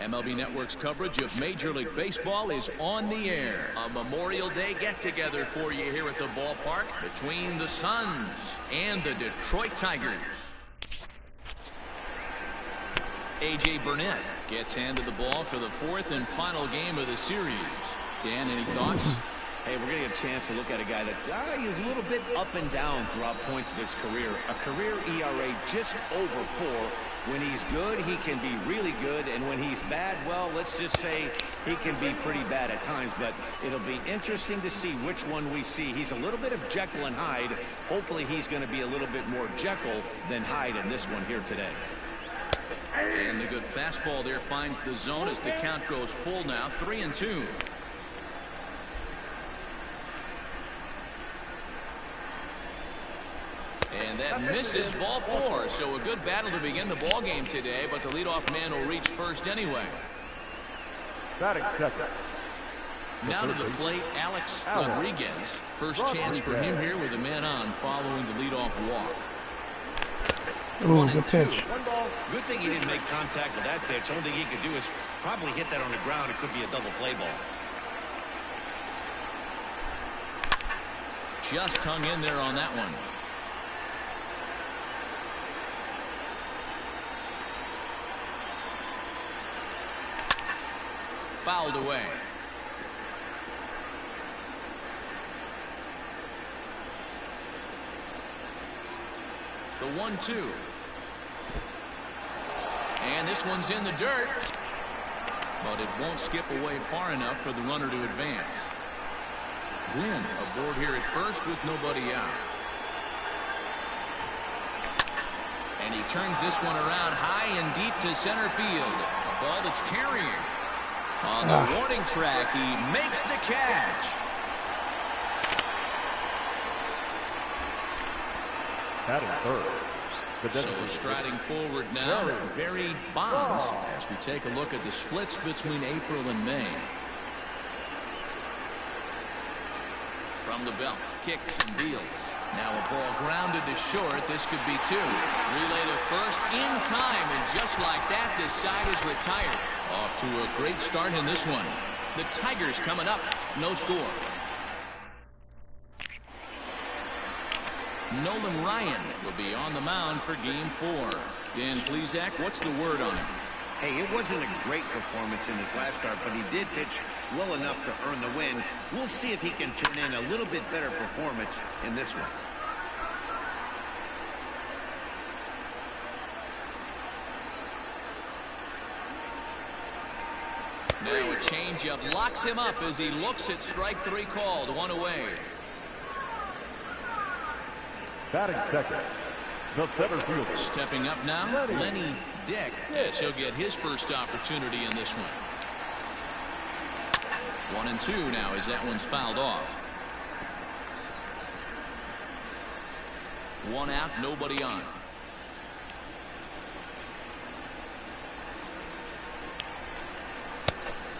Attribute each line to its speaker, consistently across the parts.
Speaker 1: MLB Network's coverage of Major League Baseball is on the air. A Memorial Day get-together for you here at the ballpark between the Suns and the Detroit Tigers. A.J. Burnett gets handed the ball for the fourth and final game of the series. Dan, any thoughts?
Speaker 2: Hey, we're going to get a chance to look at a guy that is a little bit up and down throughout points of his career. A career ERA just over 4. When he's good, he can be really good. And when he's bad, well, let's just say he can be pretty bad at times. But it'll be interesting to see which one we see. He's a little bit of Jekyll and Hyde. Hopefully he's going to be a little bit more Jekyll than Hyde in this one here today.
Speaker 1: And the good fastball there finds the zone as the count goes full now, 3-2. And that misses, ball 4. So a good battle to begin the ball game today, but the leadoff man will reach first anyway.
Speaker 3: Batting second.
Speaker 1: Now to the plate, Alex Rodriguez. First chance for him here with a man on following the leadoff walk.
Speaker 4: Ooh, good pitch.
Speaker 2: Good thing he didn't make contact with that pitch. Only thing he could do is probably hit that on the ground. It could be a double play ball.
Speaker 1: Just hung in there on that one. Fouled away. The 1-2. And this one's in the dirt. But it won't skip away far enough for the runner to advance. Gwynn aboard here at first with nobody out. And he turns this one around high and deep to center field. A ball that's carrying. On the warning track, he makes the catch.
Speaker 3: Batting third.
Speaker 1: So striding forward now, Barry Bonds, as we take a look at the splits between April and May. From the belt, kicks and deals. Now a ball grounded to short. This could be 2. Relay to first in time, and just like that, this side is retired. Off to a great start in this one. The Tigers coming up, no score. Nolan Ryan will be on the mound for game 4. Dan Plesac, what's the word on him?
Speaker 2: Hey, it wasn't a great performance in his last start, but he did pitch well enough to earn the win. We'll see if he can turn in a little bit better performance in this one.
Speaker 1: Now a changeup locks him up as he looks at strike 3 called. 1 away.
Speaker 3: Batting second. The center fielder.
Speaker 1: Stepping up now, Lenny Dick, as he'll get his first opportunity in this one. 1-2 now as that one's fouled off. 1 out, nobody on.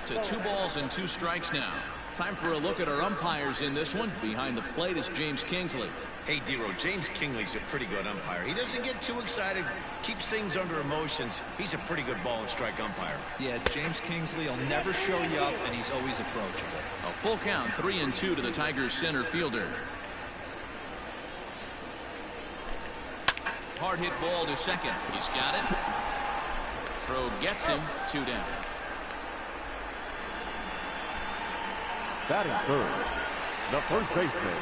Speaker 1: To 2 balls and 2 strikes now. Time for a look at our umpires in this one. Behind the plate is James Kingsley.
Speaker 2: Hey, Dero, James Kingley's a pretty good umpire. He doesn't get too excited, keeps things under emotions. He's a pretty good ball and strike umpire.
Speaker 5: Yeah, James Kingsley will never show you up, and he's always approachable.
Speaker 1: A full count, 3-2 to the Tigers center fielder. Hard hit ball to second. He's got it. Throw gets him, 2 down.
Speaker 3: Batting third. The first baseman.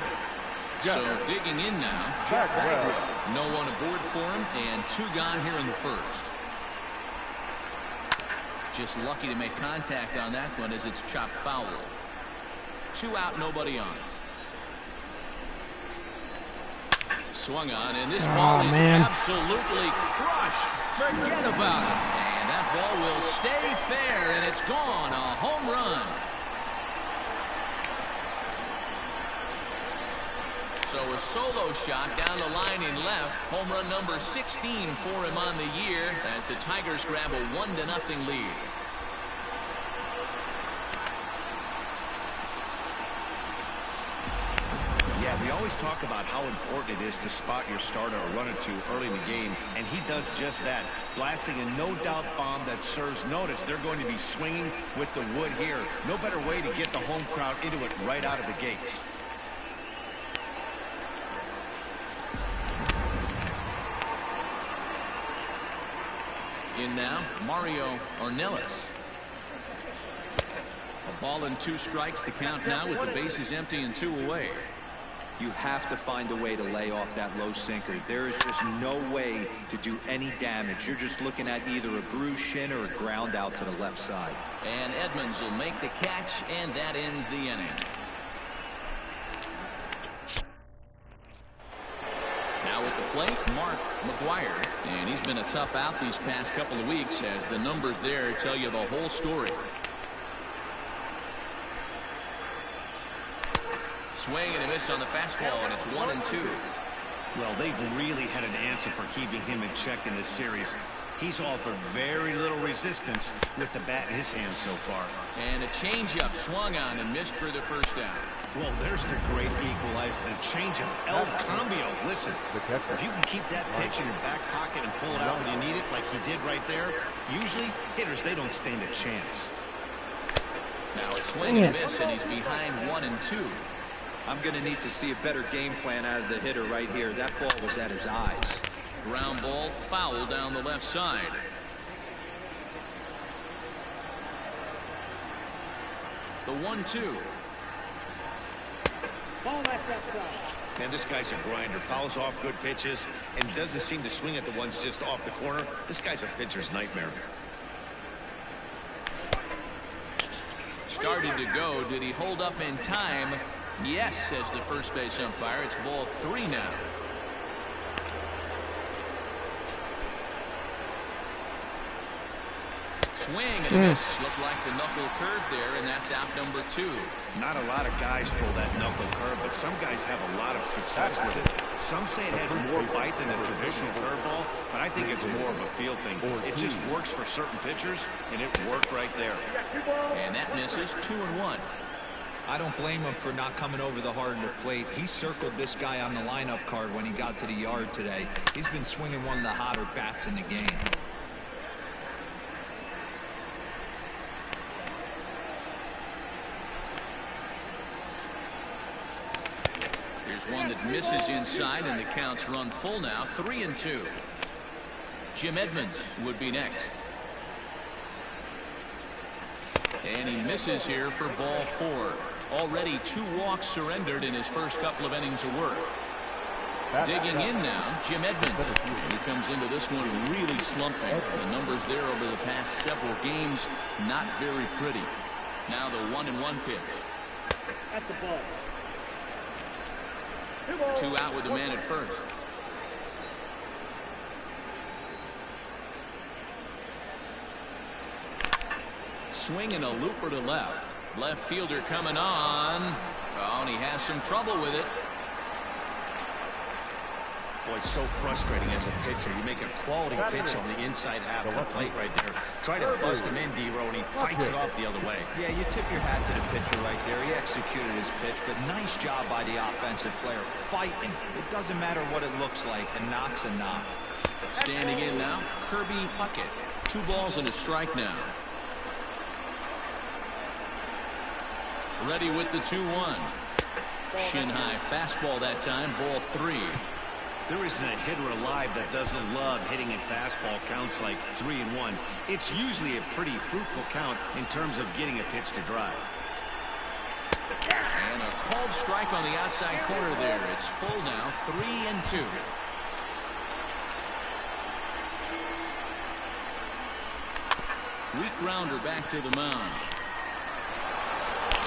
Speaker 1: So digging in now, Jack Bagwell. No one aboard for him, and 2 gone here in the first. Just lucky to make contact on that one as it's chopped foul. 2 out, nobody on. Swung on, and this ball is absolutely crushed. Forget about it. And that ball will stay fair, and it's gone. A home run. So a solo shot down the line in left. Home run number 16 for him on the year as the Tigers grab a 1-0 lead.
Speaker 2: Yeah, we always always talk about how important it is to spot your starter or runner too early in the game, and he does just that, blasting a no-doubt bomb that serves notice. They're going to be swinging with the wood here. No better way to get the home crowd into it right out of the gates.
Speaker 1: In now, Mario Ornelas. A ball and 2 strikes, the count now with the bases empty and 2 away.
Speaker 5: You have to find a way to lay off that low sinker. There is just no way to do any damage. You're just looking at either a bruised shin or a ground out to the left side.
Speaker 1: And Edmonds will make the catch, and that ends the inning. Now at the plate, Mark McGuire, and he's been a tough out these past couple of weeks, as the numbers there tell you the whole story. Swing and a miss on the fastball, and it's 1-2.
Speaker 2: Well, they've really had an answer for keeping him in check in this series. He's offered very little resistance with the bat in his hand so far.
Speaker 1: And a changeup swung on and missed for the first out.
Speaker 2: Well, there's the great equalizer, the changeup, El Cambio. Listen, if you can keep that pitch in your back pocket and pull it out when you need it, like he did right there, usually hitters, they don't stand a chance.
Speaker 1: Now a swing and a miss, and he's behind 1-2.
Speaker 5: I'm going to need to see a better game plan out of the hitter right here. That ball was at his eyes.
Speaker 1: Ground ball foul down the left side. The 1-2.
Speaker 2: Man, this guy's a grinder. Fouls off good pitches and doesn't seem to swing at the ones just off the corner. This guy's a pitcher's nightmare.
Speaker 1: Started to go. Did he hold up in time? Yes, says the first base umpire. It's ball 3 now. Swing and a miss. Looked like the knuckle curve there, and that's out number 2.
Speaker 2: Not a lot of guys pull that knuckle curve, but some guys have a lot of success with it. Some say it has more bite than a traditional curveball, but I think it's more of a feel thing. It just works for certain pitchers, and it worked right there.
Speaker 1: And that misses. 2-1.
Speaker 5: I don't blame him for not coming over the hard to the plate. He circled this guy on the lineup card when he got to the yard today. He's been swinging one of the hotter bats in the game.
Speaker 1: Here's one that misses inside, and the count's run full now. 3-2. Jim Edmonds would be next. And he misses here for ball 4. Already 2 walks surrendered in his first couple of innings of work. Digging in now, Jim Edmonds. He comes into this one really slumping. The numbers there over the past several games, not very pretty. Now the 1-1 pitch.
Speaker 6: That's a ball.
Speaker 1: 2 out with the man at first. Swing and a looper to left. Left fielder coming on. Oh, and he has some trouble with it.
Speaker 2: Boy, it's so frustrating as a pitcher. You make a quality pitch on the inside half of the plate right there. Try to bust him in, D-Row, and he fights it off the other way.
Speaker 5: Yeah, you tip your hat to the pitcher right there. He executed his pitch, but nice job by the offensive player fighting. It doesn't matter what it looks like. A knock's a knock.
Speaker 1: Standing in now, Kirby Puckett. 2 balls and a strike now. Ready with the 2-1. Shin high fastball that time, ball 3.
Speaker 2: There isn't a hitter alive that doesn't love hitting at fastball counts like 3-1. It's usually a pretty fruitful count in terms of getting a pitch to drive.
Speaker 1: And a called strike on the outside corner there. It's full now, 3-2. Weak grounder back to the mound.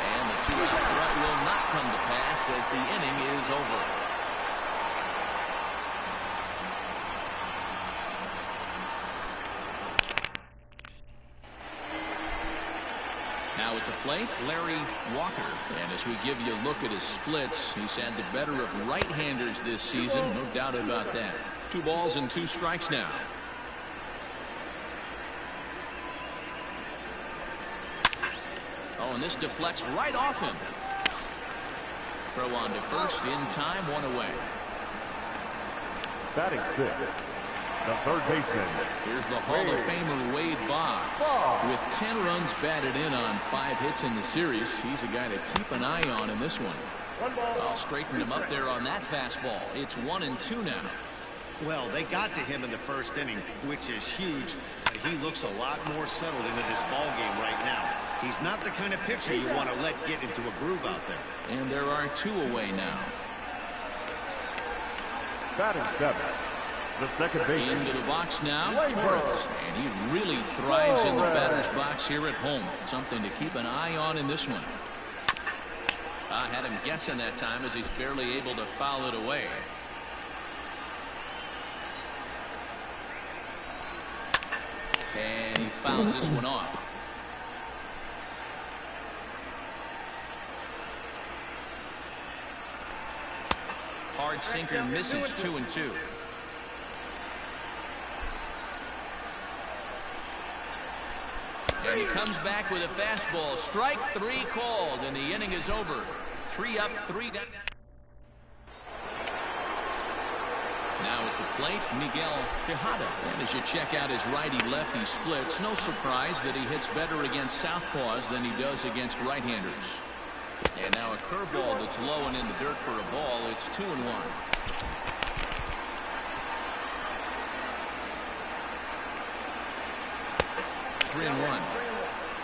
Speaker 1: And the 2-out threat will not come to pass as the inning is over. Now at the plate, Larry Walker. And as we give you a look at his splits, he's had the better of right-handers this season. No doubt about that. 2 balls and 2 strikes now. Oh, and this deflects right off him. Throw on to first in time, 1 away.
Speaker 3: Batting sixth, the third baseman.
Speaker 1: Here's the Hall of Famer Wade Boggs. With 10 runs batted in on 5 hits in the series, he's a guy to keep an eye on in this one. I'll straighten him up there on that fastball. It's 1-2 now.
Speaker 2: Well, they got to him in the first inning, which is huge, but he looks a lot more settled into this ball game right now. He's not the kind of pitcher you want to let get into a groove out there.
Speaker 1: And there are 2 away now.
Speaker 3: Batting seventh, the second baseman.
Speaker 1: Into the box now, Torres. And he really thrives in the batter's box here at home. Something to keep an eye on in this one. I had him guessing that time as he's barely able to foul it away. And he fouls this one off. Hard sinker misses, 2-2. And he comes back with a fastball. Strike 3 called, and the inning is over. 3 up, 3 down. Now at the plate, Miguel Tejada. And as you check out his righty-lefty splits, no surprise that he hits better against southpaws than he does against right-handers. And now a curveball that's low and in the dirt for a ball. It's 2-1. 3-1.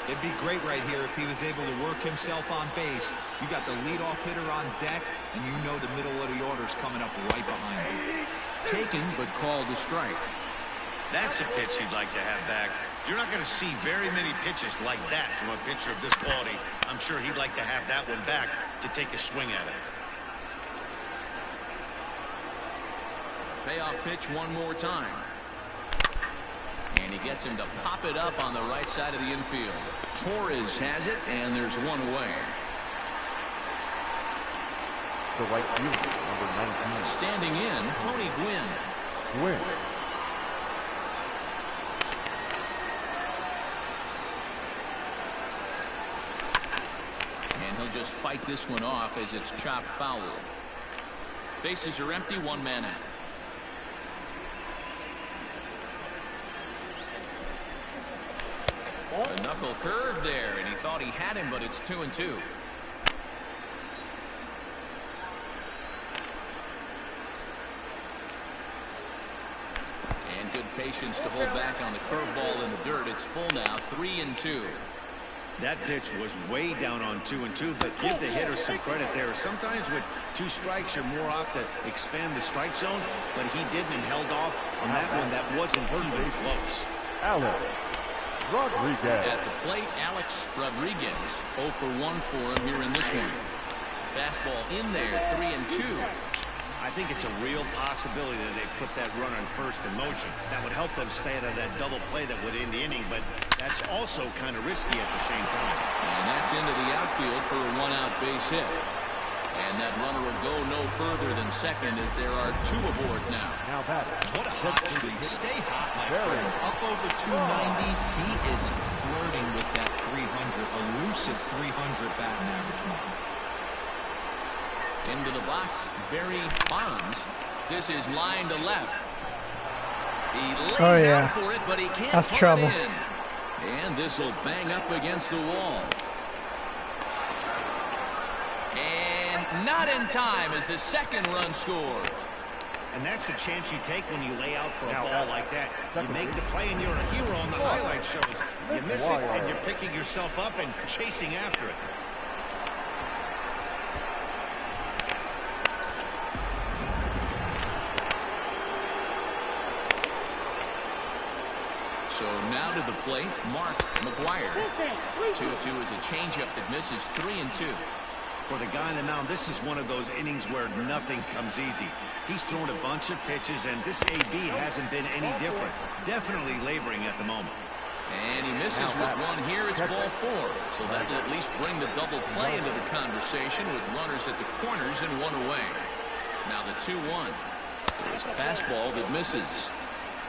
Speaker 5: It'd be great right here if he was able to work himself on base. You got the leadoff hitter on deck, and you know the middle of the order's coming up right behind him.
Speaker 1: Taken, but called a strike.
Speaker 2: That's a pitch he'd like to have back. You're not going to see very many pitches like that from a pitcher of this quality. I'm sure he'd like to have that one back to take a swing at it.
Speaker 1: Payoff pitch one more time. And he gets him to pop it up on the right side of the infield. Torres has it, and there's 1 away.
Speaker 3: The right fielder, number 19.
Speaker 1: Standing in, Tony Gwynn.
Speaker 3: Gwynn.
Speaker 1: And he'll just fight this one off as it's chopped foul. Bases are empty, 1 man out. A knuckle curve there, and he thought he had him, but it's 2-2. And good patience to hold back on the curveball in the dirt. It's full now, 3-2.
Speaker 2: That pitch was way down on 2-2, but give the hitter some credit there. Sometimes with 2 strikes, you're more apt to expand the strike zone, but he didn't and held off on that one. That wasn't even close.
Speaker 3: Alex Rodriguez.
Speaker 1: At the plate, Alex Rodriguez. 0 for 1 for him here in this one. Fastball in there, 3-2.
Speaker 2: I think it's a real possibility that they put that runner in first in motion. That would help them stay out of that double play that would end the inning, but that's also kind of risky at the same time.
Speaker 1: And that's into the outfield for a 1-out base hit. And that runner will go no further than second as there are 2 aboard now.
Speaker 3: Now batting.
Speaker 5: What a hot streak. Stay hot, my friend. Up over 290. He is flirting with that 300, elusive 300 batting average mark.
Speaker 1: Into the box, Barry Bonds. This is line to left. He lays out for it, but he can't
Speaker 4: That's
Speaker 1: put
Speaker 4: trouble.
Speaker 1: it in. And this will bang up against the wall. And not in time as the second run scores.
Speaker 2: And that's the chance you take when you lay out for a ball like that. You make the play and you're a hero on the highlight shows. You miss it and you're picking yourself up and chasing after it.
Speaker 1: So now to the plate, Mark McGuire. 2-2 is a changeup that misses, 3-2.
Speaker 2: For the guy on the mound, this is one of those innings where nothing comes easy. He's thrown a bunch of pitches, and this AB hasn't been any different. Definitely laboring at the moment.
Speaker 1: And he misses with 1 here. It's ball 4. So that'll at least bring the double play into the conversation with runners at the corners and 1 away. Now the 2-1. There's a fastball that misses.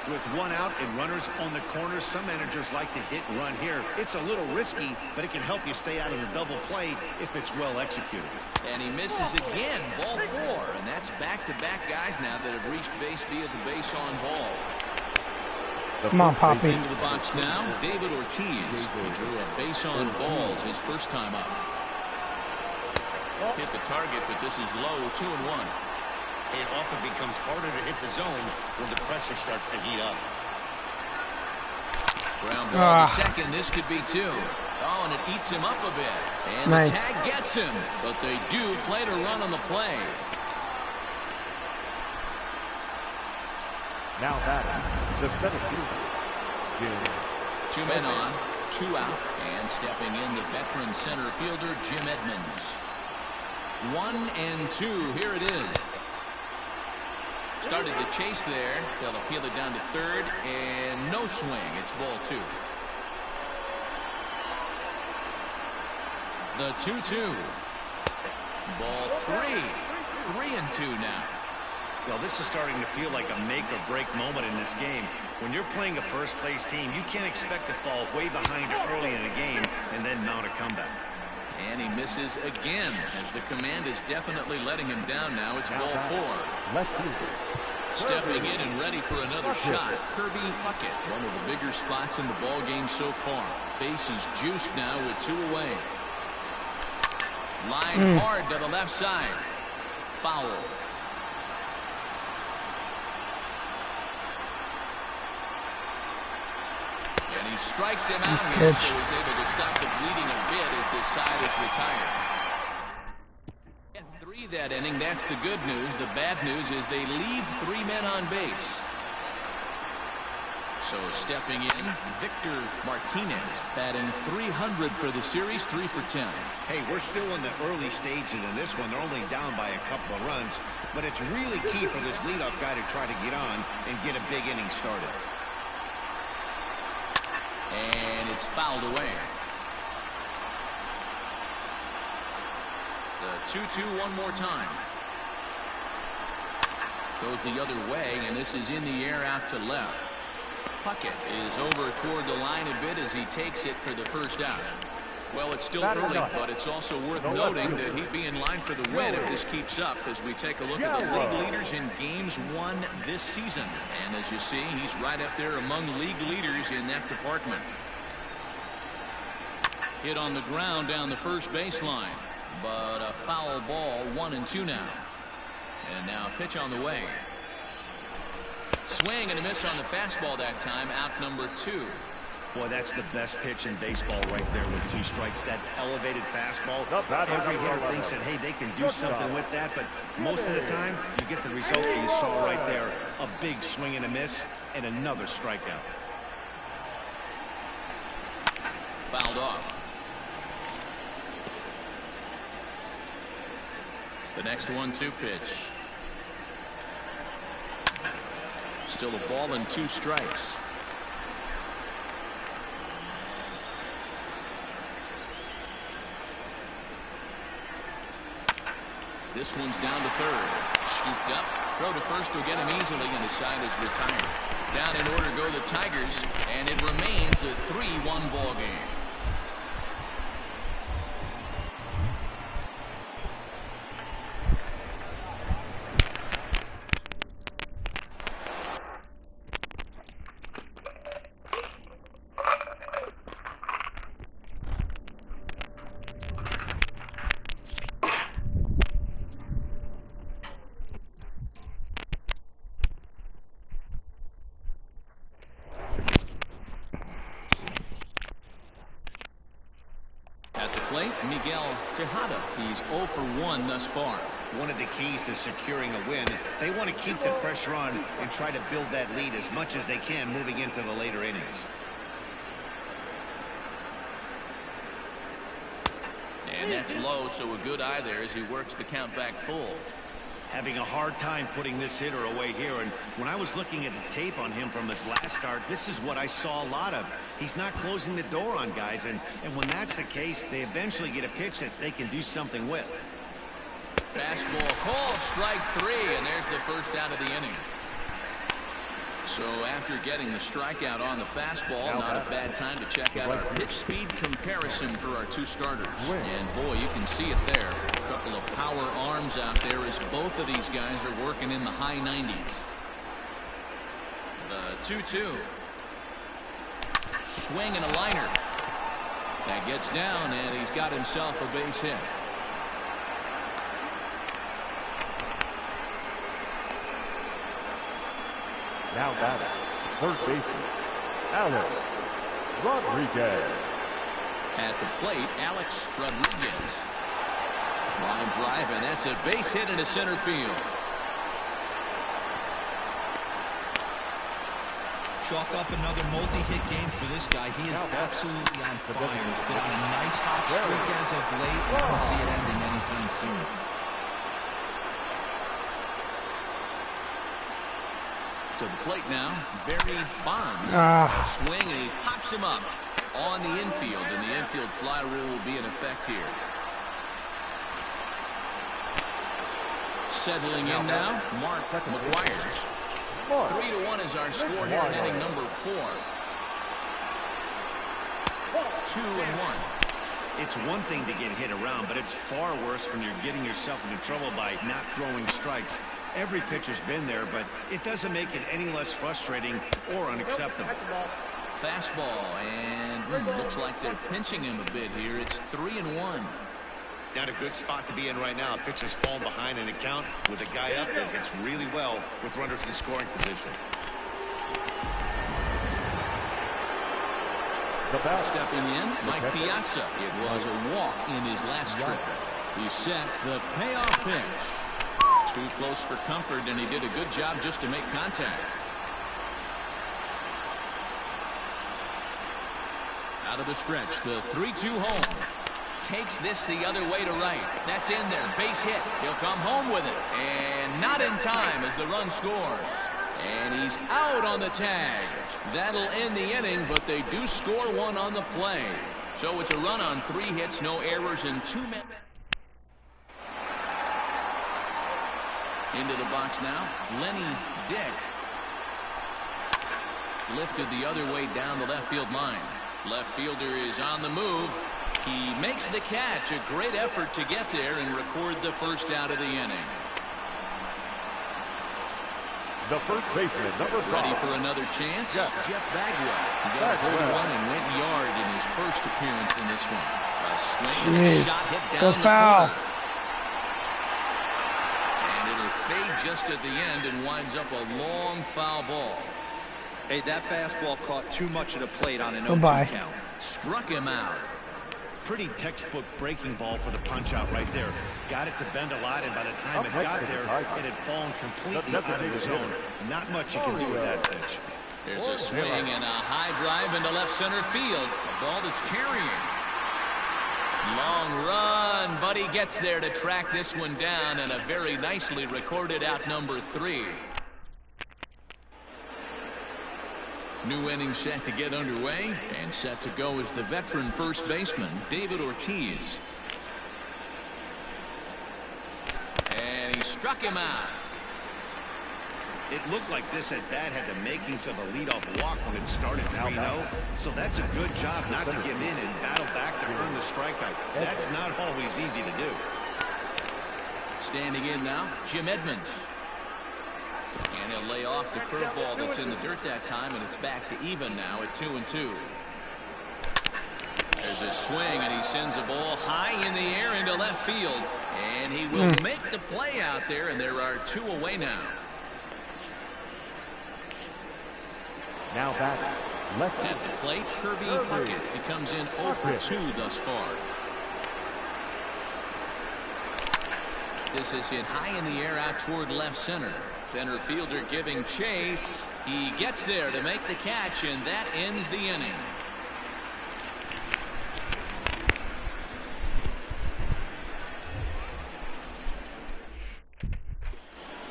Speaker 2: With one out and runners on the corners, some managers like to hit and run here. It's a little risky, but it can help you stay out of the double play if it's well executed.
Speaker 1: And he misses again, ball 4. And that's back-to-back guys now that have reached base via the base on ball.
Speaker 4: Come on, Poppy.
Speaker 1: Into the box now, David Ortiz. He drew a base on balls his first time up. Hit the target, but this is low, 2-1.
Speaker 2: It often becomes harder to hit the zone when the pressure starts to heat up.
Speaker 1: Ground ball to second. This could be 2. Oh, and it eats him up a bit. And the tag gets him. But they do play to run on the play.
Speaker 3: Now batting, the center fielder, Jim.
Speaker 1: 2 men on, 2 out. And stepping in, the veteran center fielder, Jim Edmonds. 1-2. Here it is. Started to chase there. They'll appeal it down to third, and no swing. It's ball 2. The 2-2. Ball 3. 3-2 now.
Speaker 2: Well, this is starting to feel like a make-or-break moment in this game. When you're playing a first-place team, you can't expect to fall way behind early in the game and then mount a comeback.
Speaker 1: And he misses again, as the command is definitely letting him down now. It's ball 4.
Speaker 3: Left fielder.
Speaker 1: Stepping in and ready for another shot, Kirby Puckett. One of the bigger spots in the ball game so far. Base is juiced now with 2 away. Line hard to the left side. Foul. And he strikes him out here, so he's able to stop the bleeding a bit as this side is retired. At 3 that inning, that's the good news. The bad news is they leave 3 men on base. So stepping in, Victor Martinez, batting .300 for the series, 3 for 10.
Speaker 2: Hey, we're still in the early stages in this one. They're only down by a couple of runs, but it's really key for this leadoff guy to try to get on and get a big inning started.
Speaker 1: And it's fouled away. The 2-2 one more time. Goes the other way, and this is in the air out to left. Puckett is over toward the line a bit as he takes it for the first out. Well, it's still early, but it's also worth noting that he'd be in line for the win if this keeps up as we take a look at the league leaders in games won this season. And as you see, he's right up there among league leaders in that department. Hit on the ground down the first baseline, but a foul ball, 1-2 now. And now a pitch on the way. Swing and a miss on the fastball that time, out number 2.
Speaker 2: Boy, that's the best pitch in baseball right there with 2 strikes. That elevated fastball. Every hitter thinks that, hey, they can do something with that, but most of the time, you get the result that you saw right there. A big swing and a miss, and another strikeout.
Speaker 1: Fouled off. The next 1-2 pitch. Still a ball and 2 strikes. This one's down to third. Scooped up. Throw to first will get him easily, and his side is retired. Down in order go the Tigers, and it remains a 3-1 ball game. Plate, Miguel Tejada. He's 0 for 1 thus far.
Speaker 2: One of the keys to securing a win, they want to keep the pressure on and try to build that lead as much as they can moving into the later innings.
Speaker 1: And that's low, so a good eye there as he works the count back full.
Speaker 2: Having a hard time putting this hitter away here, and when I was looking at the tape on him from his last start, this is what I saw a lot of. He's not closing the door on guys, and when that's the case, they eventually get a pitch that they can do something with.
Speaker 1: Fastball called, strike 3, and there's the first out of the inning. So after getting the strikeout on the fastball, not a bad time to check out our pitch speed comparison for our two starters. And boy, you can see it there. A couple of power arms out there as both of these guys are working in the high 90s. The 2-2. Swing and a liner. That gets down, and he's got himself a base hit.
Speaker 3: Now batting, third baseman, Alex Rodriguez.
Speaker 1: At the plate, Alex Rodriguez. Line drive, and that's a base hit into center field.
Speaker 5: Chalk up another multi-hit game for this guy. He is absolutely on fire. He's been on a nice hot streak as of late. I don't see it ending anytime soon.
Speaker 1: To the plate now, Barry Bonds. Swing, and he pops him up on the infield, and the infield fly rule will be in effect here. Settling in now, Mark McGuire. 3-1 is our score here in inning number 4. 2-1.
Speaker 2: It's one thing to get hit around, but it's far worse when you're getting yourself into trouble by not throwing strikes. Every pitcher's been there, but it doesn't make it any less frustrating or unacceptable.
Speaker 1: Fastball, and looks like they're pinching him a bit here. It's 3-1.
Speaker 2: Not a good spot to be in right now. Pitcher's falling behind in the count with a guy up that hits really well with runners in scoring position.
Speaker 1: Stepping in, Mike Piazza. It was a walk in his last trip. He set the payoff pitch. Too close for comfort, and he did a good job just to make contact. Out of the stretch, the 3-2 home. Takes this the other way to right. That's in there. Base hit. He'll come home with it. And not in time as the run scores. And he's out on the tag. That'll end the inning, but they do score one on the play. So it's a run on 3 hits, no errors, and 2 men. Into the box now, Lenny Dick. Lifted the other way down the left field line. Left fielder is on the move. He makes the catch. A great effort to get there and record the first out of the inning.
Speaker 3: The first baseman, number 5.
Speaker 1: Ready for another chance? Jeff Bagwell. He got a hold one and went yard in his first appearance in this one. A swing and a shot hit down the
Speaker 4: foul.
Speaker 1: corner. And it'll fade just at the end and winds up a long foul ball.
Speaker 5: Hey, that fastball caught too much of the plate on an 0-2 count.
Speaker 1: Struck him out.
Speaker 2: Pretty textbook breaking ball for the punch out right there. Got it to bend a lot, and by the time it got there, it had fallen completely out of the zone. Not much you can do with that pitch.
Speaker 1: There's a swing and a high drive into left center field. A ball that's carrying. Long run, but he gets there to track this one down, and a very nicely recorded out number 3. New inning set to get underway, and set to go is the veteran first baseman, David Ortiz. And he struck him out.
Speaker 2: It looked like this at bat had the makings of a leadoff walk when it started 3-0. So that's a good job not to give in and battle back to earn the strikeout. That's not always easy to do.
Speaker 1: Standing in now, Jim Edmonds. And he'll lay off the curveball that's in the dirt that time, and it's back to even now at 2-2. There's a swing, and he sends a ball high in the air into left field. And he will make the play out there, and there are 2 away now.
Speaker 3: Now back, left
Speaker 1: at the plate, Kirby Puckett. He comes in 0 for 2 thus far. This is hit high in the air out toward left center. Center fielder giving chase. He gets there to make the catch, and that ends the inning.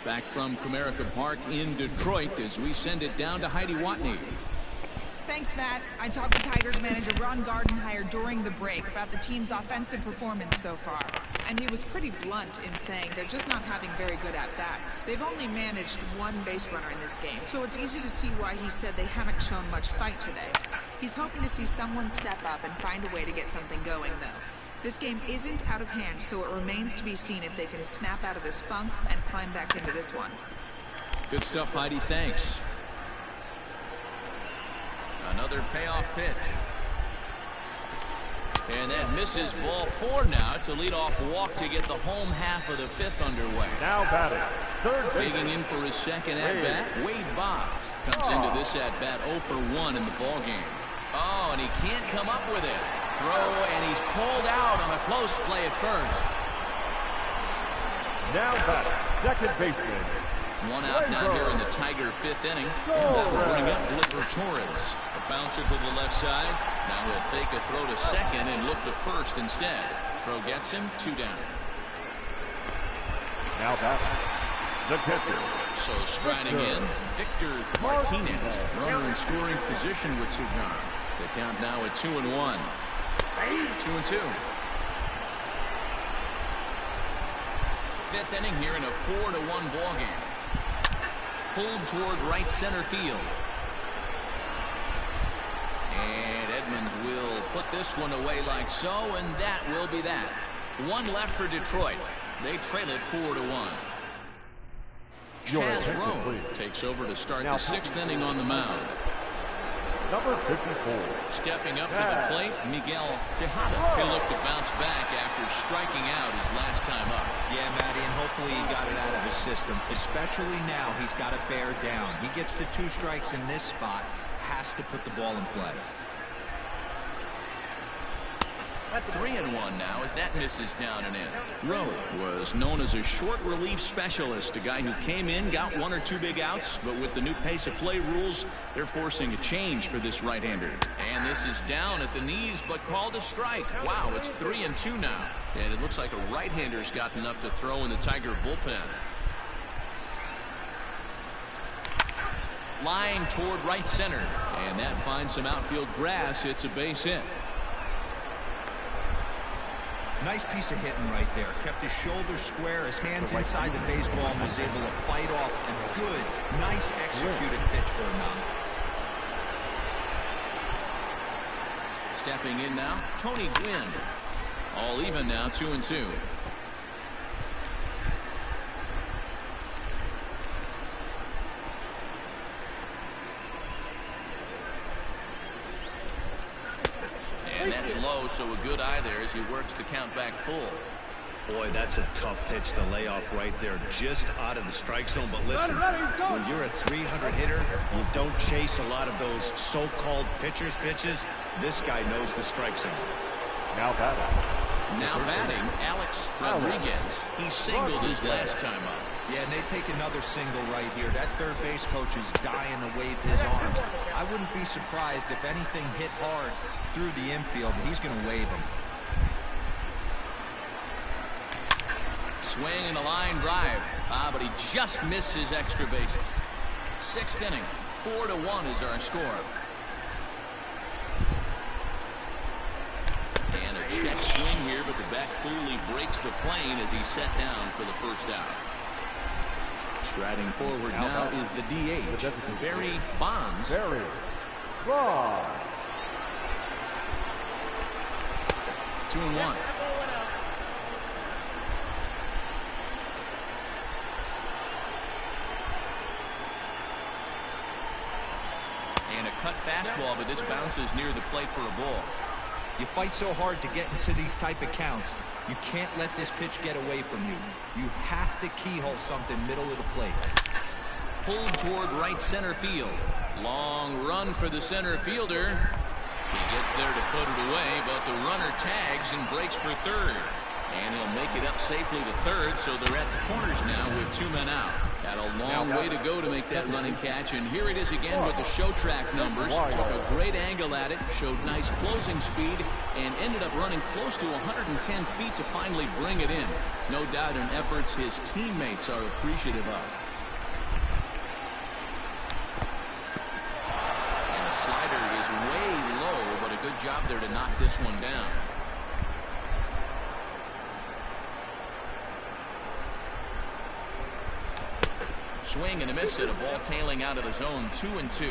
Speaker 1: Back from Comerica Park in Detroit as we send it down to Heidi Watney.
Speaker 7: Thanks, Matt. I talked with Tigers manager Ron Gardenhire during the break about the team's offensive performance so far. And he was pretty blunt in saying they're just not having very good at-bats. They've only managed one base runner in this game, so it's easy to see why he said they haven't shown much fight today. He's hoping to see someone step up and find a way to get something going, though. This game isn't out of hand, so it remains to be seen if they can snap out of this funk and climb back into this one.
Speaker 1: Good stuff, Heidi. Thanks. Another payoff pitch. And that misses ball 4 now. It's a leadoff walk to get the home half of the 5th underway.
Speaker 3: Now batting, third base.
Speaker 1: Digging in for his second at-bat, Wade Boggs comes into this at-bat 0 for 1 in the ball game. Oh, and he can't come up with it. Throw, and he's called out on a close play at first.
Speaker 3: Now batting, second baseman.
Speaker 1: 1 out now here in the Tiger 5th inning. And that will bring up Gleyber Torres. A bouncer to the left side. Now he'll fake a throw to second and look to first instead. Throw gets him, 2 down.
Speaker 3: Now batting, the catcher.
Speaker 1: So striding in, Victor Martinez. Runner in scoring position with Sugan. The count now at 2-1. 2-2. 5th inning here in a 4-1 ball game. Pulled toward right center field. And Edmonds will put this one away like so, and that will be that. 1 left for Detroit. They trail it 4-1. Chaz Rowe takes over to start the 6th inning on the mound.
Speaker 3: Number 54.
Speaker 1: Stepping up to the plate, Miguel Tejada. He'll look to bounce back after striking out his last time up.
Speaker 5: Yeah, Matty, and hopefully he got it out of his system. Especially now, he's got to bear down. He gets the 2 strikes in this spot, has to put the ball in play.
Speaker 1: 3-1 now as that misses down and in. Rowe was known as a short relief specialist, a guy who came in, got 1 or 2 big outs, but with the new pace of play rules, they're forcing a change for this right-hander. And this is down at the knees, but called a strike. Wow, it's 3-2 now. And it looks like a right-hander's gotten up to throw in the Tiger bullpen. Line toward right center, and that finds some outfield grass. It's a base hit.
Speaker 5: Nice piece of hitting right there. Kept his shoulders square, his hands inside the baseball, and was able to fight off a good, nice executed pitch for a knock.
Speaker 1: Stepping in now, Tony Gwynn. All even now, 2-2. And that's low, so a good eye there as he works the count back full.
Speaker 2: Boy, that's a tough pitch to lay off right there, just out of the strike zone. But listen, when you're a 300 hitter, you don't chase a lot of those so-called pitcher's pitches. This guy knows the strike zone.
Speaker 3: Now batting.
Speaker 1: Now batting, Alex Rodriguez. He singled his last time up.
Speaker 5: Yeah, and they take another single right here. That third base coach is dying to wave his arms. I wouldn't be surprised if anything hit hard through the infield. He's going to wave him.
Speaker 1: Swing and a line drive. But he just missed his extra bases. 6th inning, 4-1 is our score. And a check swing here, but the bat coolly breaks the plane as he's set down for the first out. Striding forward now is the DH, Barry Bonds.
Speaker 3: Barry Bonds.
Speaker 1: 2-1. And a cut fastball, but this bounces near the plate for a ball.
Speaker 5: You fight so hard to get into these type of counts. You can't let this pitch get away from you. You have to keyhole something middle of the plate.
Speaker 1: Pulled toward right center field. Long run for the center fielder. He gets there to put it away, but the runner tags and breaks for third. And he'll make it up safely to third, so they're at the corners now with 2 men out. Got a long way to go to make that running catch, and here it is again with the show track numbers. Took a great angle at it, showed nice closing speed, and ended up running close to 110 feet to finally bring it in. No doubt in efforts his teammates are appreciative of. And the slider is way low, but a good job there to knock this one down. Swing and a miss at a ball tailing out of the zone. 2-2.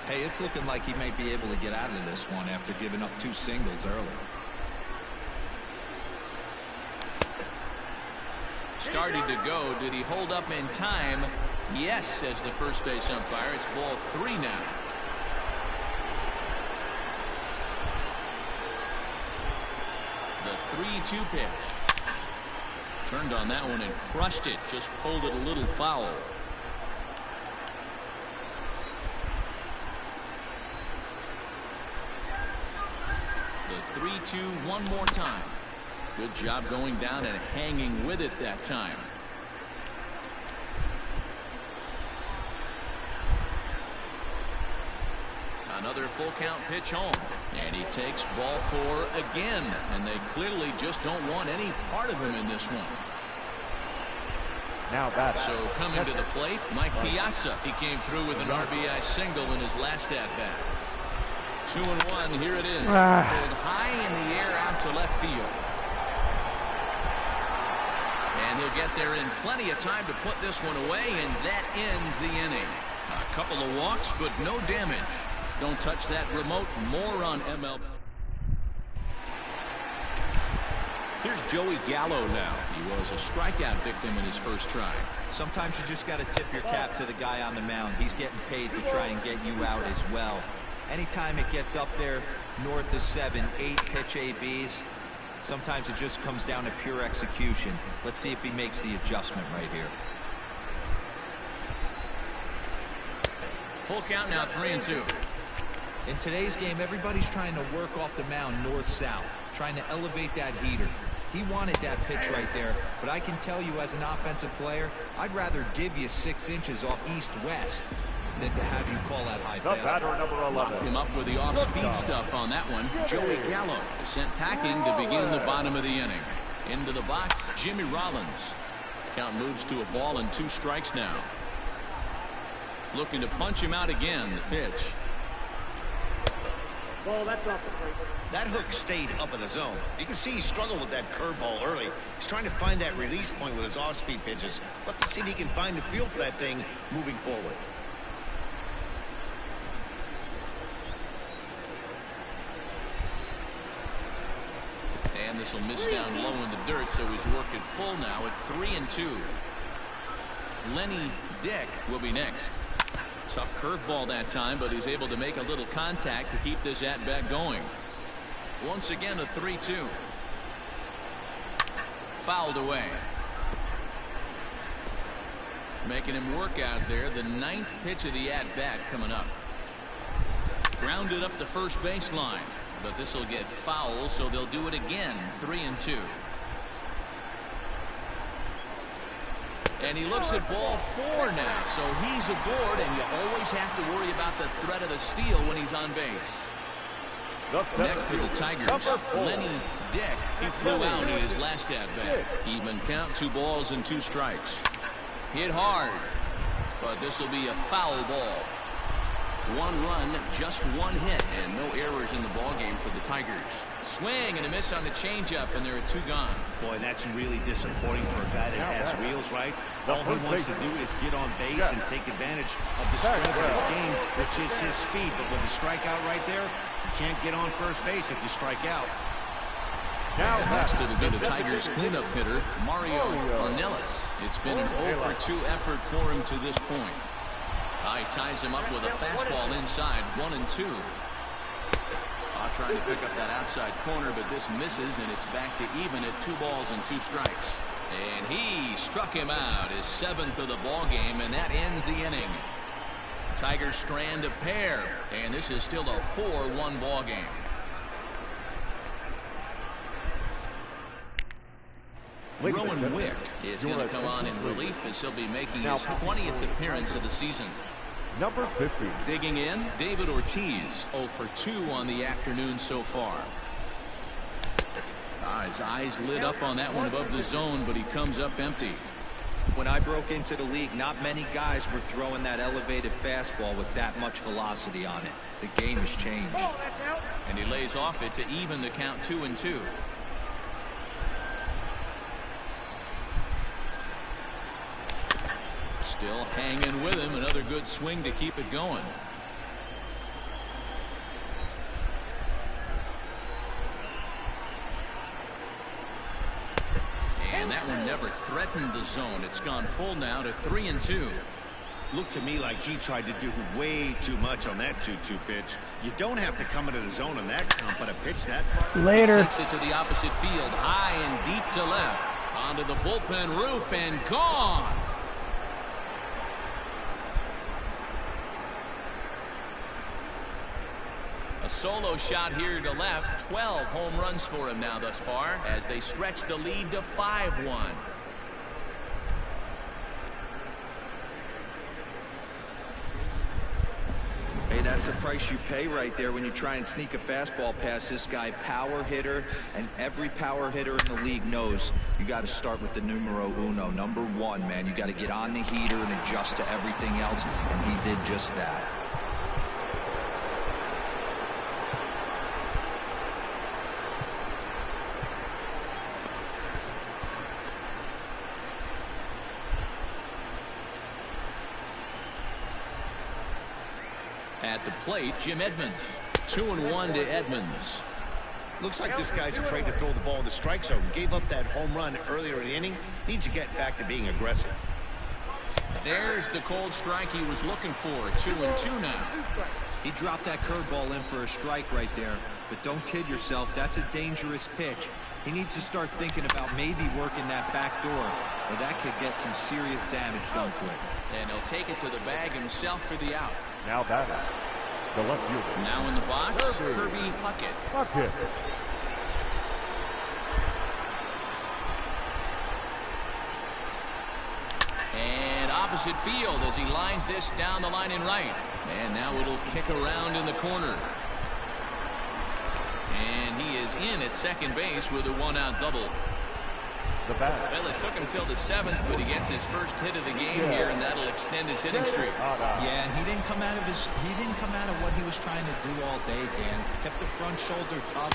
Speaker 5: Hey, it's looking like he might be able to get out of this one after giving up 2 singles early.
Speaker 1: Started to go. Did he hold up in time? Yes, says the first base umpire. It's ball 3 now. The 3-2 pitch. Turned on that one and crushed it. Just pulled it a little foul. The 3-2 one more time. Good job going down and hanging with it that time. Another full count pitch home. And he takes ball 4 again. And they clearly just don't want any part of him in this one.
Speaker 3: Now batter.
Speaker 1: So coming to the plate, Mike Piazza. He came through with an RBI single in his last at-bat. 2-1. Here it is. Pulled high in the air out to left field. And he'll get there in plenty of time to put this one away, and that ends the inning. A couple of walks, but no damage. Don't touch that remote. More on MLB. Here's Joey Gallo now. He was a strikeout victim in his first try.
Speaker 5: Sometimes you just got to tip your cap to the guy on the mound. He's getting paid to try and get you out as well. Anytime it gets up there north of 7, 8 pitch ABs, sometimes it just comes down to pure execution. Let's see if he makes the adjustment right here.
Speaker 1: Full count now, 3-2.
Speaker 5: In today's game, everybody's trying to work off the mound north-south, trying to elevate that heater. He wanted that pitch right there, but I can tell you as an offensive player, I'd rather give you 6 inches off east-west than to have you call that high
Speaker 3: The batter,
Speaker 5: fastball.
Speaker 3: number 11.
Speaker 1: Locked him up with the off-speed stuff on that one. Joey Gallo is sent packing to begin the bottom of the inning. Into the box, Jimmy Rollins. Count moves to a ball and 2 strikes now. Looking to punch him out again. The pitch.
Speaker 6: Ball, that's off the plate.
Speaker 2: That hook stayed up in the zone. You can see he struggled with that curveball early. He's trying to find that release point with his off-speed pitches. Let's see if he can find the feel for that thing moving forward.
Speaker 1: And this will miss down low in the dirt, so he's worked it full now at 3-2. Lenny Dick will be next. Tough curveball that time, but he's able to make a little contact to keep this at-bat going. Once again, a 3-2. Fouled away. Making him work out there. The 9th pitch of the at-bat coming up. Grounded up the first baseline, but this will get foul, so they'll do it again. 3-2. And he looks at ball 4 now, so he's aboard, and you always have to worry about the threat of the steal when he's on base. Next for the Tigers, Lenny Dick. He flew out in his last at-bat. Even count, 2 balls and 2 strikes. Hit hard, but this will be a foul ball. 1 run, just 1 hit, and no errors in the ball game for the Tigers. Swing and a miss on the changeup, and there are 2 gone.
Speaker 2: Boy, that's really disappointing for a guy that has wheels, right? All he wants to do is get on base and take advantage of the strength of his game, which is his speed. But with the strikeout right there, you can't get on first base if you strike out.
Speaker 1: Now next it'll be the Tigers cleanup hitter, Mario Ornelas. It's been an 0-for-2 effort for him to this point. He ties him up with a fastball inside, 1-2. Trying to pick up that outside corner, but this misses, and it's back to even at 2 balls and 2 strikes. And he struck him out, his 7th of the ball game, and that ends the inning. Tigers strand a pair, and this is still a 4-1 ball game. Rowan Wick is going to come on in relief as he'll be making his 20th appearance of the season.
Speaker 3: Number 50.
Speaker 1: Digging in, David Ortiz, 0-for-2 on the afternoon so far. His eyes lit up on that one above the zone, but he comes up empty.
Speaker 5: When I broke into the league, not many guys were throwing that elevated fastball with that much velocity on it. The game has changed.
Speaker 6: Ball, that's out.
Speaker 1: And he lays off it to even the count 2-2. Still hanging with him. Another good swing to keep it going. And that one never threatened the zone. It's gone full now to 3-2.
Speaker 2: Looked to me like he tried to do way too much on that 2-2 pitch. You don't have to come into the zone on that count, but a pitch that far.
Speaker 4: Later.
Speaker 1: Takes it to the opposite field, high and deep to left. Onto the bullpen roof and gone. A solo shot here to left. 12 home runs for him now thus far as they stretch the lead to 5-1.
Speaker 5: Hey, that's the price you pay right there when you try and sneak a fastball past this guy. Power hitter, and every power hitter in the league knows you got to start with the numero uno, number one, man. You got to get on the heater and adjust to everything else, and he did just that.
Speaker 1: At the plate, Jim Edmonds. 2-1 to Edmonds.
Speaker 2: Looks like this guy's afraid to throw the ball in the strike zone. Gave up that home run earlier in the inning. Needs to get back to being aggressive.
Speaker 1: There's the cold strike he was looking for. 2-2 now.
Speaker 5: He dropped that curveball in for a strike right there. But don't kid yourself, that's a dangerous pitch. He needs to start thinking about maybe working that back door, or that could get some serious damage done to it.
Speaker 1: And he'll take it to the bag himself for the out.
Speaker 3: Now batting, the left fielder.
Speaker 1: Now in the box, Kirby Puckett.
Speaker 3: Puckett.
Speaker 1: And opposite field as he lines this down the line in right. And now it'll kick around in the corner. And he is in at second base with a one-out double.
Speaker 3: The bat.
Speaker 1: Well, it took him till the 7th, but he gets his first hit of the game here, and that'll extend his hitting streak.
Speaker 5: Yeah, and he didn't come out of what he was trying to do all day, Dan. Kept the front shoulder up,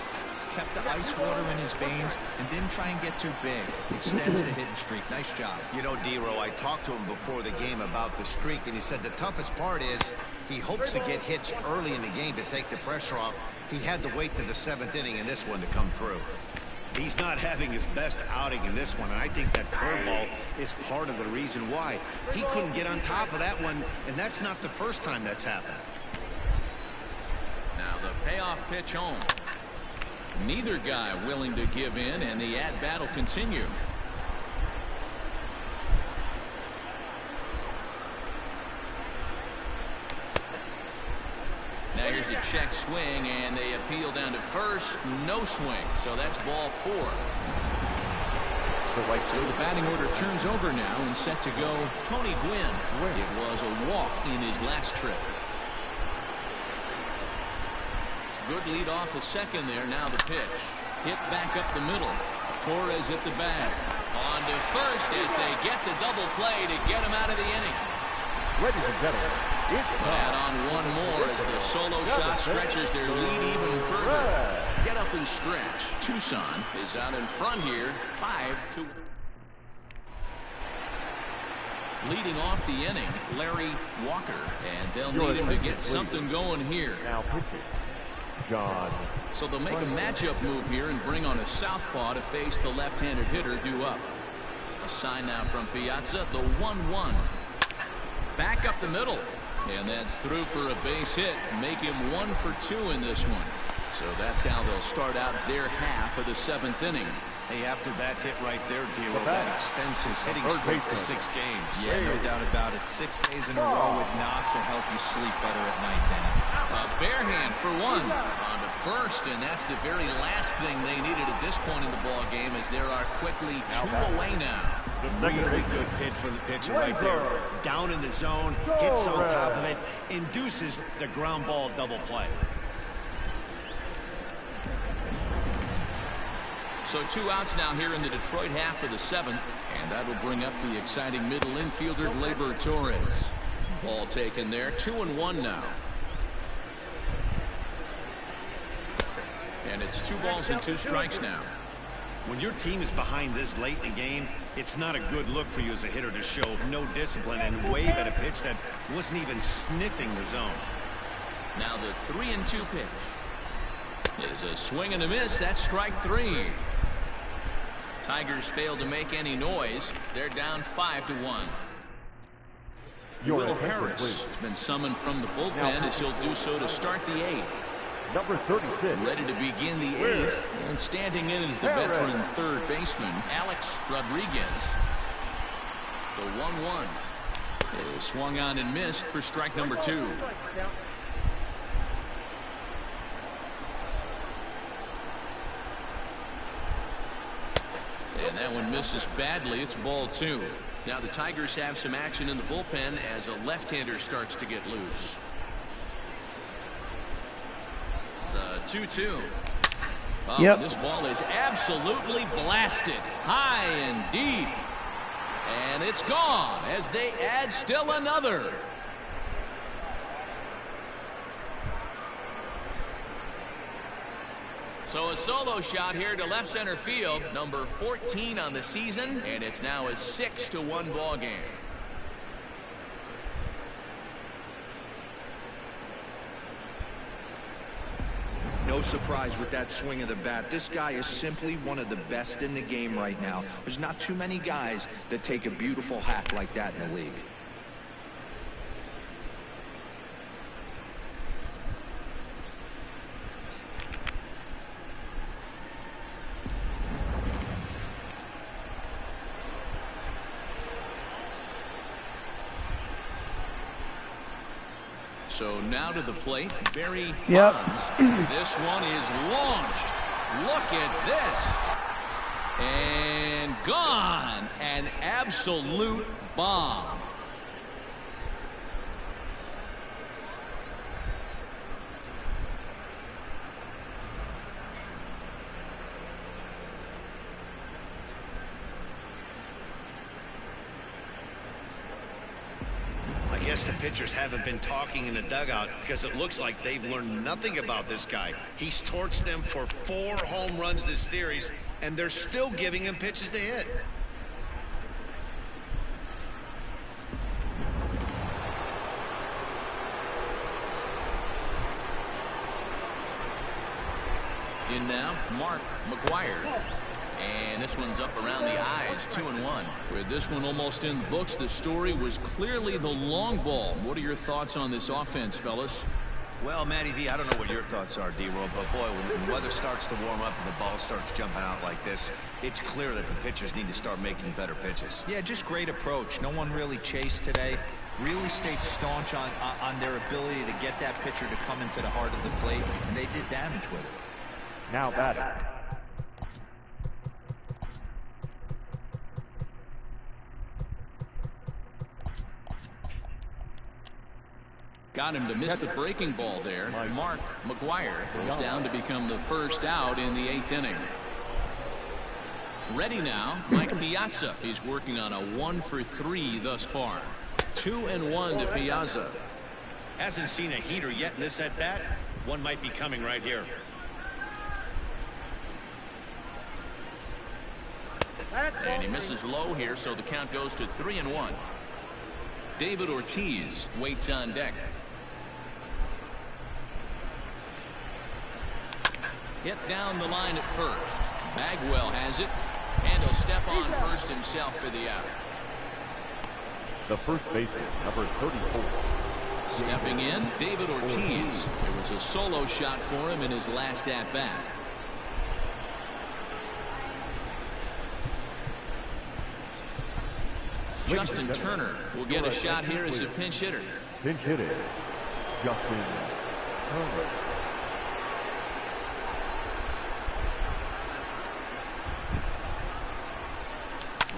Speaker 5: kept the ice water in his veins, and didn't try and get too big. Extends the hitting streak. Nice job.
Speaker 2: You know, D-Row, I talked to him before the game about the streak, and he said the toughest part is he hopes to get hits early in the game to take the pressure off. He had to wait to the 7th inning in this one to come through. He's not having his best outing in this one, and I think that curveball is part of the reason why. He couldn't get on top of that one, and that's not the first time that's happened.
Speaker 1: Now the payoff pitch home. Neither guy willing to give in, and the at-bat will continue. Now here's a check swing, and they appeal down to first. No swing, so that's ball 4. So the batting order turns over now and set to go Tony Gwynn. It was a walk in his last trip. Good lead off a second there. Now the pitch. Hit back up the middle. Torres at the bag. On to first as they get the double play to get him out of the inning.
Speaker 3: Ladies and gentlemen,
Speaker 1: Add on one more as the solo shot stretches their lead even further. Get up and stretch. Tucson is out in front here, 5-2. Leading off the inning, Larry Walker, and they'll need him to get something going here.
Speaker 3: now pitching, John.
Speaker 1: So they'll make a matchup move here and bring on a southpaw to face the left-handed hitter due up. A sign now from Piazza, the 1-1. Back up the middle. And that's through for a base hit. Make him 1 for 2 in this one. So that's how they'll start out their half of the 7th inning.
Speaker 2: Hey, after that hit right there, D-Row, that extends his hitting streak to 6 games.
Speaker 5: Yeah, no doubt about it. 6 days in a row with knocks will help you sleep better at night, Dan.
Speaker 1: A bare hand for 1 on to first, and that's the very last thing they needed at this point in the ball game, as there are quickly 2 away now.
Speaker 2: Really good pitch from the pitcher right there. Down in the zone, hits on top of it, induces the ground ball double play.
Speaker 1: So 2 outs now here in the Detroit half of the 7th, and that will bring up the exciting middle infielder Gleyber Torres. Ball taken there, 2-1 now. And it's 2 balls and 2 strikes now.
Speaker 2: When your team is behind this late in the game, It's not a good look for you as a hitter to show no discipline and wave at a pitch that wasn't even sniffing the zone.
Speaker 1: Now the 3-2 pitch is a swing and a miss. That's strike 3. Tigers failed to make any noise. They're down 5-1. Will Harris has been summoned from the bullpen as he'll do so to start the 8th.
Speaker 3: Number 36.
Speaker 1: Ready to begin the 8th, and standing in is the veteran third baseman, Alex Rodriguez. The 1-1 is swung on and missed for strike number 2. And that one misses badly. It's ball 2. Now the Tigers have some action in the bullpen as a left-hander starts to get loose. The 2-2. Oh, this ball is absolutely blasted high and deep. And it's gone as they add still another. So a solo shot here to left center field, number 14 on the season, and it's now a 6-1 ball game.
Speaker 5: No surprise with that swing of the bat. This guy is simply one of the best in the game right now. There's not too many guys that take a beautiful hack like that in the league.
Speaker 1: So now to the plate, Barry Bonds. This one is launched. Look at this. And gone. An absolute bomb.
Speaker 2: I guess the pitchers haven't been talking in the dugout because it looks like they've learned nothing about this guy. He's torched them for 4 home runs this series, and they're still giving him pitches to hit.
Speaker 1: In now, Mark McGuire. And this one's up around the eyes, 2-1. With this one almost in the books, the story was clearly the long ball. What are your thoughts on this offense, fellas?
Speaker 2: Well, Matty V, I don't know what your thoughts are, D-Roll, but boy, when the weather starts to warm up and the ball starts jumping out like this, it's clear that the pitchers need to start making better pitches.
Speaker 5: Yeah, just great approach. No one really chased today. Really stayed staunch on their ability to get that pitcher to come into the heart of the plate, and they did damage with it.
Speaker 3: Now batting.
Speaker 1: Got him to miss the breaking ball there. Mark McGuire goes down to become the first out in the 8th inning. Ready now, Mike Piazza. He's working on a 1-for-3 thus far. 2-1 to Piazza.
Speaker 2: Hasn't seen a heater yet in this at-bat. One might be coming right here.
Speaker 1: And he misses low here, so the count goes to 3-1. David Ortiz waits on deck. Hit down the line at first. Bagwell has it, and he'll step on first himself for the out.
Speaker 3: The first baseman, number 34.
Speaker 1: Stepping in, David Ortiz. There was a solo shot for him in his last at-bat. Justin Turner will get a shot here as a pinch hitter.
Speaker 3: Pinch hitter, Justin Turner.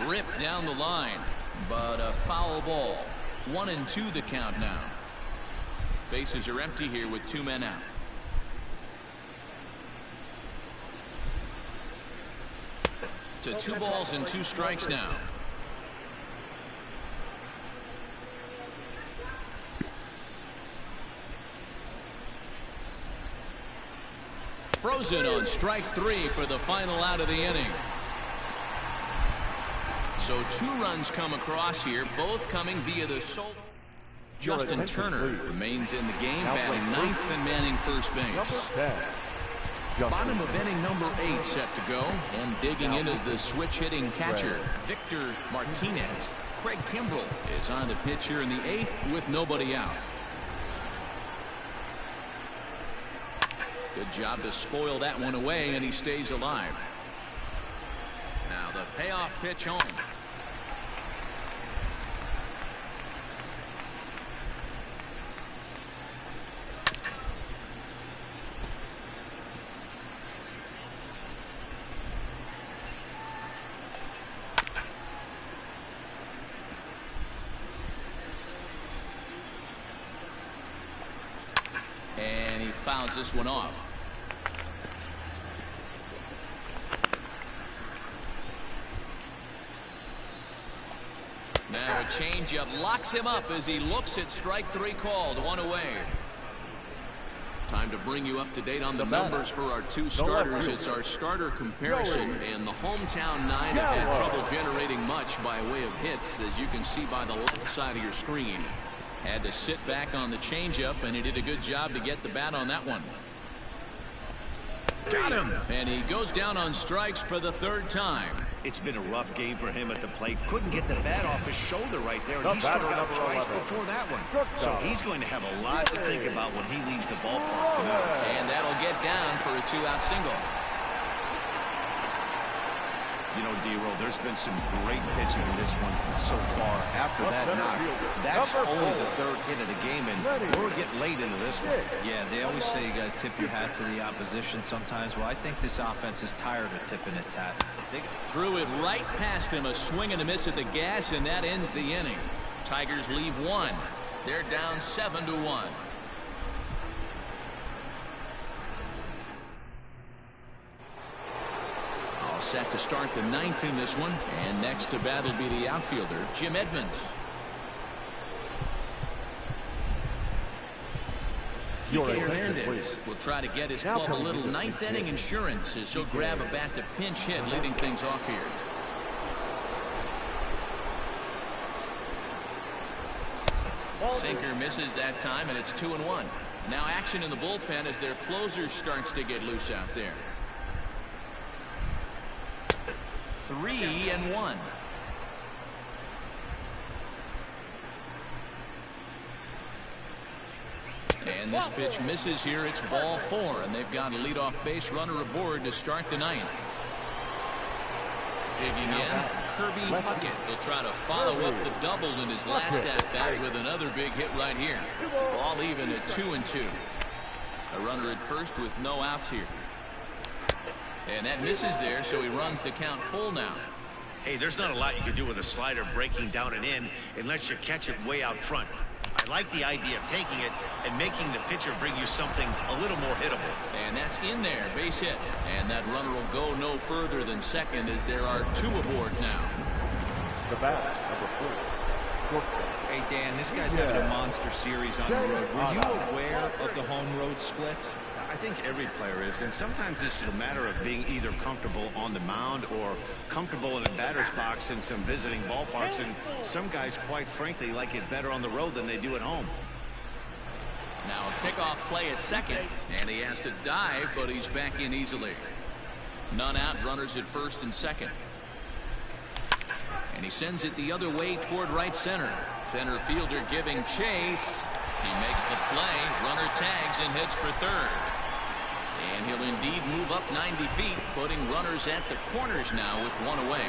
Speaker 1: Ripped down the line, but a foul ball. 1-2 the count now. Bases are empty here with 2 men out. To 2 balls and 2 strikes now. Frozen on strike 3 for the final out of the inning. So 2 runs come across here, both coming via the Justin Turner remains in the game, batting 9th and manning first base. Bottom of inning number 8 set to go, and digging in is the switch hitting catcher, Victor Martinez. Craig Kimbrell is on the pitch here in the 8th with nobody out. Good job to spoil that one away, and he stays alive. Now the payoff pitch home. And he fouls this one off. Now a changeup locks him up as he looks at strike 3 called. 1 away. Time to bring you up to date on the numbers for our 2 starters. It's our starter comparison, and the hometown 9 have had trouble generating much by way of hits, as you can see by the left side of your screen. Had to sit back on the changeup, and he did a good job to get the bat on that one. Got him! And he goes down on strikes for the 3rd time.
Speaker 2: It's been a rough game for him at the plate. Couldn't get the bat off his shoulder right there, and he struck out twice before that one. So he's going to have a lot to think about when he leaves the ballpark tonight.
Speaker 1: And that'll get down for a 2-out single.
Speaker 2: You know, D-Roll, there's been some great pitching in this one so far. After that knock, that's only the 3rd hit of the game, and we're getting late into this one.
Speaker 5: Yeah, they always say you got to tip your hat to the opposition sometimes. Well, I think this offense is tired of tipping its hat.
Speaker 1: Threw it right past him, a swing and a miss at the gas, and that ends the inning. Tigers leave 1. They're down 7-1. All set to start the 9th in this one, and next to bat will be the outfielder, Jim Edmonds. Kike Hernandez will try to get his club a little 9th inning insurance as he'll grab a bat to pinch hit, leading things off here. Sinker misses that time, and it's 2-1. Now action in the bullpen as their closer starts to get loose out there. 3-1. And this pitch misses here. It's ball 4, and they've got a leadoff base runner aboard to start the 9th. Digging in, Kirby Puckett will try to follow up the double in his last at-bat with another big hit right here. Ball even at 2-2. A runner at first with no outs here. And that misses there, so he runs the count full now.
Speaker 2: Hey, there's not a lot you can do with a slider breaking down and in unless you catch it way out front. I like the idea of taking it and making the pitcher bring you something a little more hittable. And that's in there, base hit. And that runner will go no further than second as there are 2 aboard now.
Speaker 3: The bat, number 4.
Speaker 5: Hey, Dan, this guy's having a monster series on the road. Were you aware of the home road splits?
Speaker 2: I think every player is, and sometimes it's a matter of being either comfortable on the mound or comfortable in a batter's box in some visiting ballparks, and some guys, quite frankly, like it better on the road than they do at home.
Speaker 1: Now a pickoff play at second, and he has to dive, but he's back in easily. None out, runners at first and second. And he sends it the other way toward right center. Center fielder giving chase. He makes the play. Runner tags and hits for 3rd. And he'll indeed move up 90 feet, putting runners at the corners now with 1 away.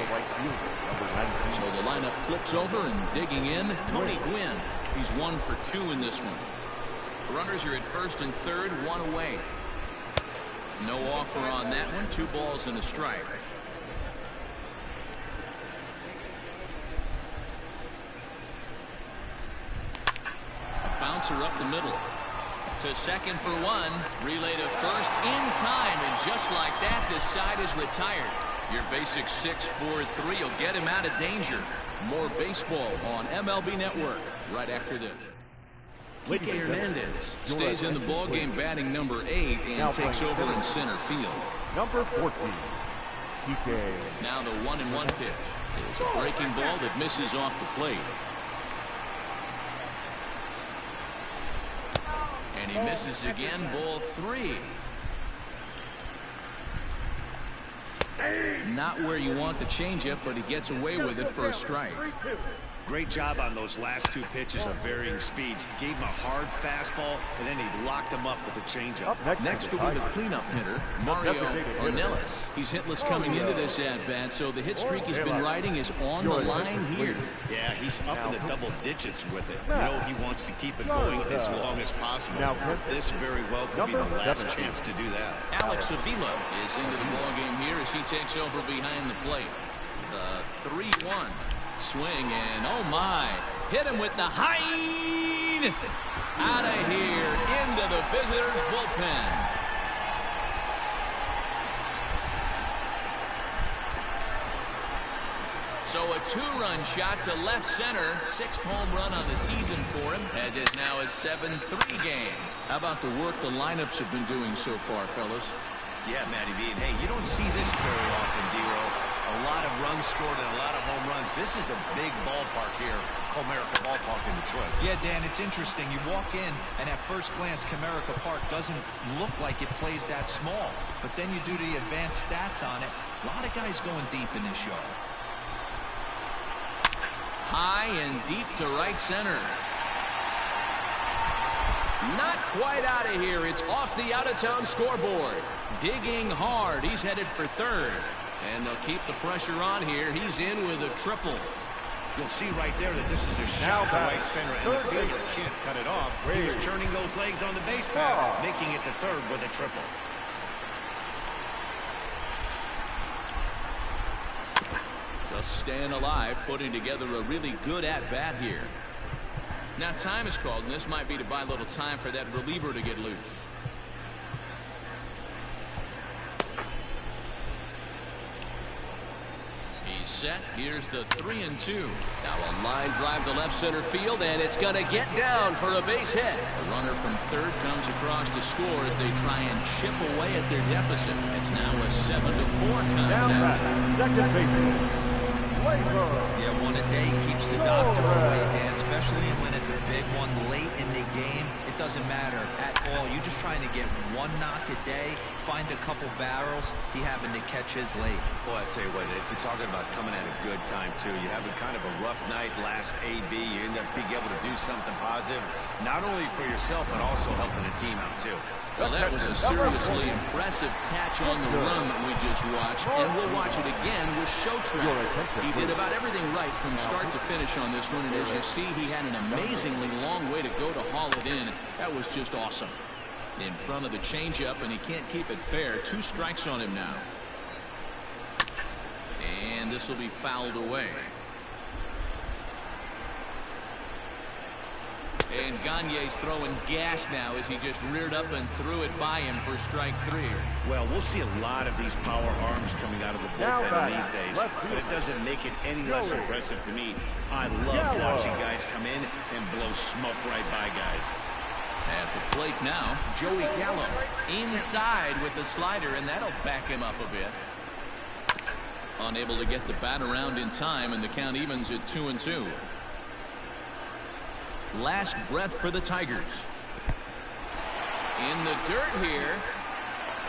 Speaker 1: So the lineup flips over, and digging in, Tony Gwynn. He's 1 for 2 in this one. Runners are at first and 3rd, 1 away. No offer on that one. 2 balls and a strike. A bouncer up the middle. To second for 1. Relay to first in time, and just like that, this side is retired. Your basic 6-4-3 will get him out of danger. More baseball on MLB Network right after this. Kike Hernandez stays in the ballgame, batting number 8, and takes over in center field.
Speaker 3: Number 14, Kike.
Speaker 1: Now the 1-1 pitch. It's a breaking ball that misses off the plate. And he misses again, ball 3. Not where you want the changeup, but he gets away with it for a strike.
Speaker 2: Great job on those last 2 pitches of varying speeds. Gave him a hard fastball, and then he locked him up with a changeup.
Speaker 1: Next will be the cleanup hitter, Mario Ornelas. He's hitless coming into this at-bat, so the hit streak he's been riding is on the line here.
Speaker 2: Yeah, he's up in the double digits with it. You know he wants to keep it going as long as possible. This very well could be the last chance to do that.
Speaker 1: Alex Avila is into the ballgame here as he takes over behind the plate. The 3-1. Swing, and oh my, hit him with the high out of here into the visitors bullpen. So a 2-run shot to left center, 6th home run on the season for him, as it's now a 7-3 game. How about the work the lineups have been doing so far, fellas?
Speaker 2: Yeah, Matty B. And hey, you don't see this very often, D-Row. A lot of runs scored and a lot of home runs. This is a big ballpark here, Comerica Ballpark in Detroit.
Speaker 5: Yeah, Dan, it's interesting. You walk in, and at first glance, Comerica Park doesn't look like it plays that small. But then you do the advanced stats on it. A lot of guys going deep in this yard.
Speaker 1: High and deep to right center. Not quite out of here. It's off the out-of-town scoreboard. Digging hard. He's headed for third. And they'll keep the pressure on here. He's in with a triple.
Speaker 2: You'll see right there that this is a shot to right center, and the fielder can't cut it off. He was turning those legs on the base paths, making it to third with a triple.
Speaker 1: Just staying alive, putting together a really good at-bat here. Now time is called, and this might be to buy a little time for that reliever to get loose. He's set. Here's the 3-2. Now a line drive to left center field, and it's going to get down for a base hit. The runner from third comes across to score as they try and chip away at their deficit. It's now a 7-4 contest.
Speaker 3: Second baseman.
Speaker 5: Yeah, one a day keeps the doctor away, Dan, especially when it's a big one late in the game. It doesn't matter at all. You're just trying to get one knock a day, find a couple barrels. He happened to catch his late.
Speaker 2: Boy, I tell you what, you're talking about coming at a good time, too. You have a kind of a rough night last AB. You end up being able to do something positive, not only for yourself, but also helping the team out, too.
Speaker 1: Well, that was a seriously impressive catch on the run that we just watched, and we'll watch it again with show track. He did about everything right from start to finish on this one, and as you see, he had an amazingly long way to go to haul it in. That was just awesome. In front of the changeup, and he can't keep it fair. 2 strikes on him now. And this will be fouled away. And Gagne's throwing gas now as he just reared up and threw it by him for strike 3.
Speaker 2: Well, we'll see a lot of these power arms coming out of the bullpen these days, but it doesn't make it any less impressive to me. I love watching guys come in and blow smoke right by guys.
Speaker 1: At the plate now, Joey Gallo inside with the slider, and that'll back him up a bit. Unable to get the bat around in time, and the count evens at 2-2. Last breath for the Tigers. In the dirt here,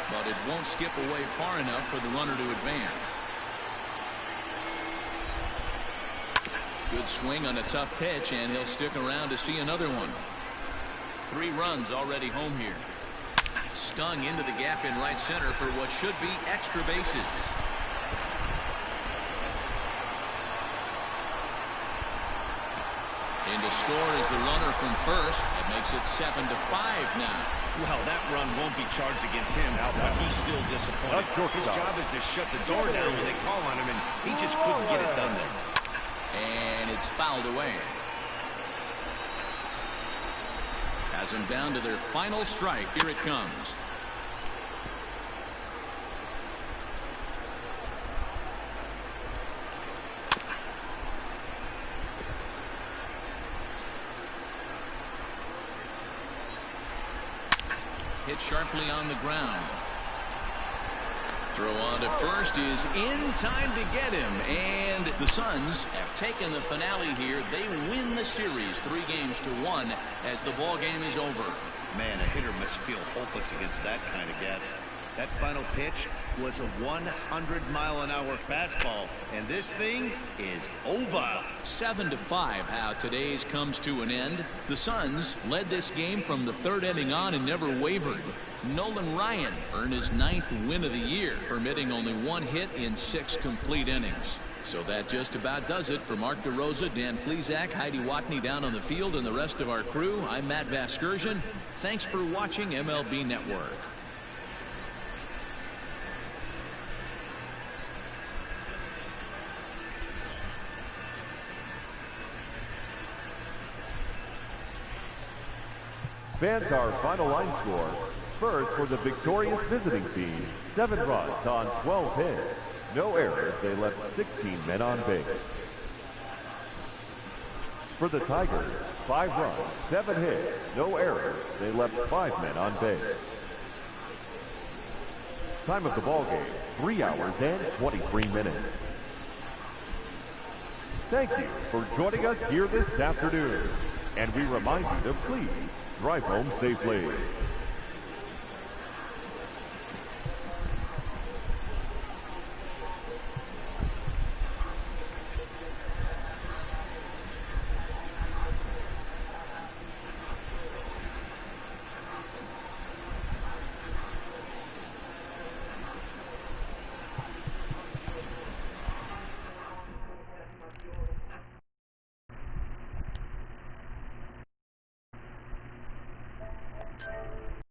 Speaker 1: but it won't skip away far enough for the runner to advance. Good swing on a tough pitch, and he'll stick around to see another one. 3 runs already home here. Stung into the gap in right center for what should be extra bases. In to score is the runner from first. That makes it 7-5 now.
Speaker 2: Well, that run won't be charged against him, but he's still disappointed. His job is to shut the door down when they call on him, and he just couldn't get it done there.
Speaker 1: And it's fouled away. Has them down to their final strike. Here it comes. Hit sharply on the ground. Throw on to first is in time to get him. And the Suns have taken the finale here. They win the series 3-1 as the ball game is over.
Speaker 2: Man, a hitter must feel hopeless against that kind of gas. That final pitch was a 100-mile-an-hour fastball, and this thing is over.
Speaker 1: 7-5 how today's comes to an end. The Suns led this game from the 3rd inning on and never wavered. Nolan Ryan earned his 9th win of the year, permitting only 1 hit in 6 complete innings. So that just about does it for Mark DeRosa, Dan Plesac, Heidi Watney down on the field, and the rest of our crew. I'm Matt Vasgersian. Thanks for watching MLB Network.
Speaker 3: Fans, our final line score. First, for the victorious visiting team, 7 runs on 12 hits. No errors. They left 16 men on base. For the Tigers, 5 runs, 7 hits. No errors. They left 5 men on base. Time of the ball game, 3 hours and 23 minutes. Thank you for joining us here this afternoon. And we remind you to please drive home safely.